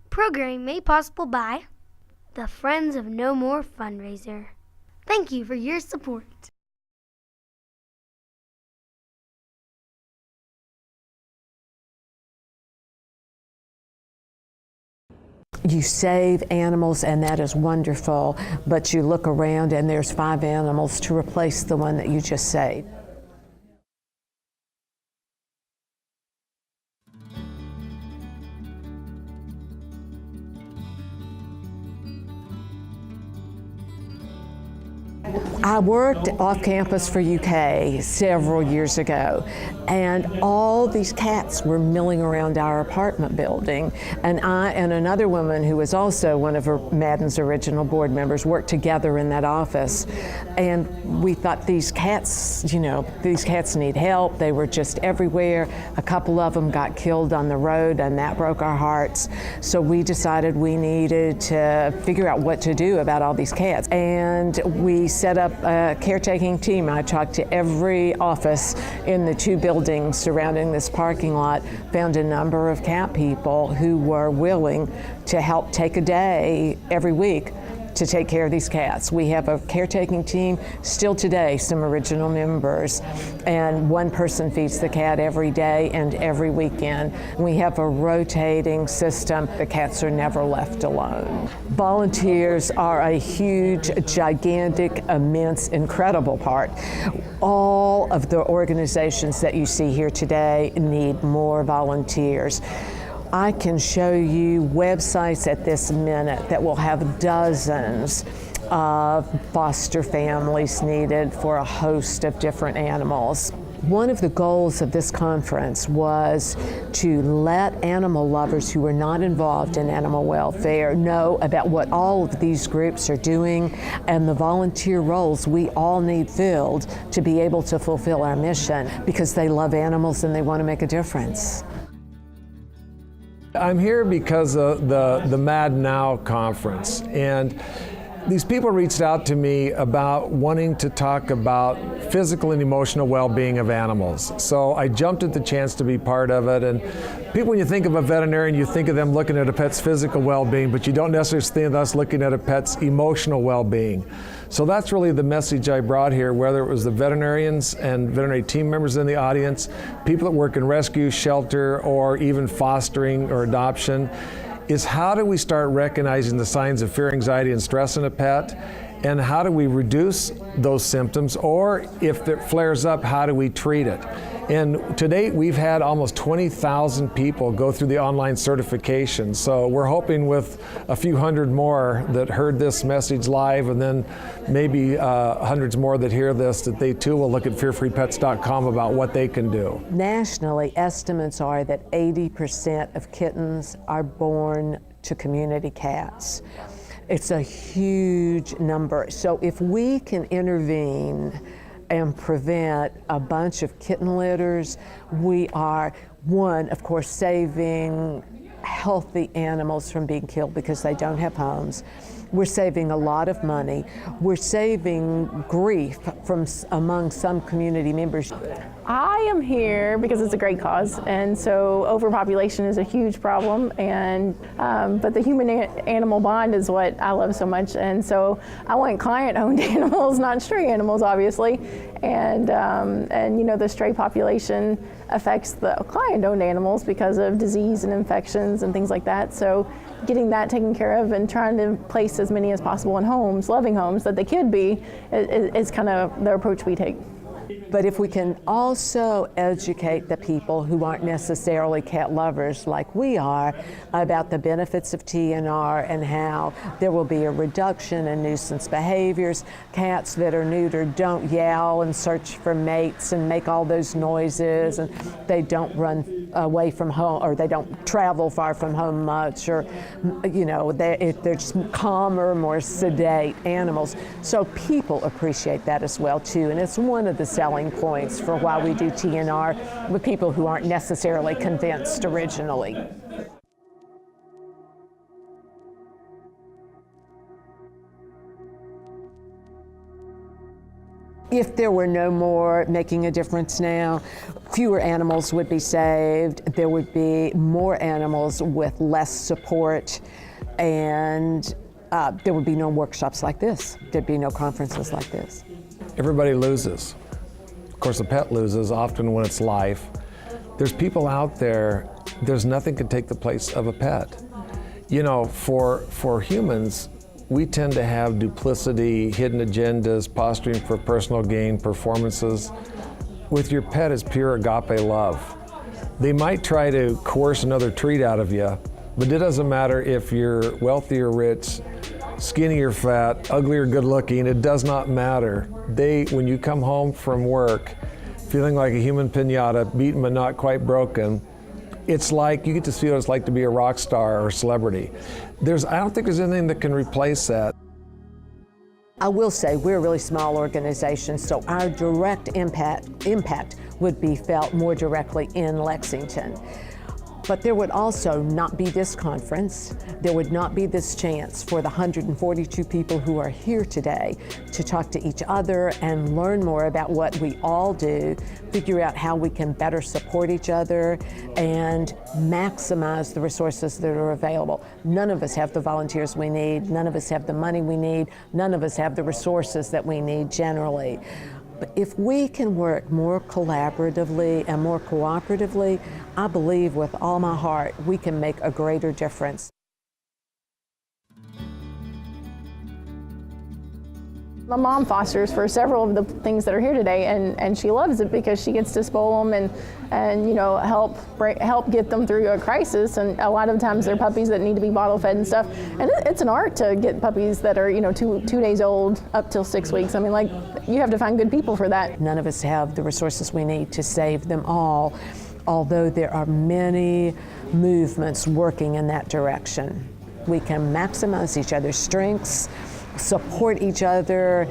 Programming made possible by the Friends of No More fundraiser. Thank you for your support. You save animals, and that is wonderful, but you look around and there's 5 animals to replace the one that you just saved. I worked off campus for UK several years ago, and all these cats were milling around our apartment building, and I and another woman who was also one of MADN's original board members worked together in that office, and we thought these cats need help. They were just everywhere. A couple of them got killed on the road, and that broke our hearts. So we decided we needed to figure out what to do about all these cats, and we set up a caretaking team. I talked to every office in the 2 buildings surrounding this parking lot, found a number of cat people who were willing to help take a day every week to take care of these cats. We have a caretaking team, still today, some original members, and one person feeds the cat every day and every weekend. We have a rotating system. The cats are never left alone. Volunteers are a huge, gigantic, immense, incredible part. All of the organizations that you see here today need more volunteers. I can show you websites at this minute that will have dozens of foster families needed for a host of different animals. One of the goals of this conference was to let animal lovers who are not involved in animal welfare know about what all of these groups are doing and the volunteer roles we all need filled to be able to fulfill our mission, because they love animals and they want to make a difference. I'm here because of the MADN conference, and these people reached out to me about wanting to talk about physical and emotional well-being of animals. So I jumped at the chance to be part of it. And people, when you think of a veterinarian, you think of them looking at a pet's physical well-being, but you don't necessarily think of us looking at a pet's emotional well-being. So that's really the message I brought here, whether it was the veterinarians and veterinary team members in the audience, people that work in rescue, shelter, or even fostering or adoption, is how do we start recognizing the signs of fear, anxiety, and stress in a pet, and how do we reduce those symptoms, or if it flares up, how do we treat it? And to date, we've had almost 20,000 people go through the online certification. So we're hoping with a few hundred more that heard this message live, and then maybe hundreds more that hear this, that they too will look at fearfreepets.com about what they can do. Nationally, estimates are that 80% of kittens are born to community cats. It's a huge number. So if we can intervene and prevent a bunch of kitten litters, we are, one, of course, saving healthy animals from being killed because they don't have homes. We're saving a lot of money. We're saving grief from among some community members. I am here because it's a great cause, and so overpopulation is a huge problem, and but the human-animal bond is what I love so much, and so I want client-owned animals, not stray animals, obviously, and you know, the stray population affects the client-owned animals because of disease and infections and things like that. So getting that taken care of and trying to place as many as possible in homes, loving homes that they could be, is kind of the approach we take. But if we can also educate the people who aren't necessarily cat lovers like we are about the benefits of TNR and how there will be a reduction in nuisance behaviors. Cats that are neutered don't yell and search for mates and make all those noises, and they don't run away from home, or they don't travel far from home much, or you know, they're just calmer, more sedate animals. So people appreciate that as well too, and it's one of the selling points for why we do TNR with people who aren't necessarily convinced originally. If there were no more making a difference now, fewer animals would be saved, there would be more animals with less support, and there would be no workshops like this. There'd be no conferences like this. Everybody loses. Of course, the pet loses, often when it's life. There's people out there, there's nothing can take the place of a pet. You know, for humans, we tend to have duplicity, hidden agendas, posturing for personal gain, performances. With your pet, it's pure agape love. They might try to coerce another treat out of you, but it doesn't matter if you're wealthy or rich, skinny or fat, ugly or good looking, it does not matter. When you come home from work, feeling like a human piñata, beaten but not quite broken, it's like, you get to feel what it's like to be a rock star or a celebrity. I don't think there's anything that can replace that. I will say we're a really small organization, so our direct impact would be felt more directly in Lexington. But there would also not be this conference. There would not be this chance for the 142 people who are here today to talk to each other and learn more about what we all do, figure out how we can better support each other and maximize the resources that are available. None of us have the volunteers we need. None of us have the money we need. None of us have the resources that we need generally. But if we can work more collaboratively and more cooperatively, I believe with all my heart we can make a greater difference. My mom fosters for several of the things that are here today, and she loves it because she gets to spoil them and you know, help get them through a crisis. And a lot of times they're puppies that need to be bottle fed and stuff. And it's an art to get puppies that are, you know, two days old up till 6 weeks. I mean, like, you have to find good people for that. None of us have the resources we need to save them all, although there are many movements working in that direction. We can maximize each other's strengths, support each other,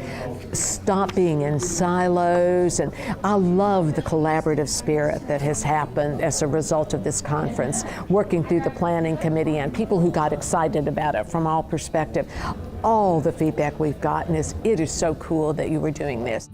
stop being in silos, and I love the collaborative spirit that has happened as a result of this conference, working through the planning committee and people who got excited about it from all perspectives. All the feedback we've gotten is, it is so cool that you were doing this.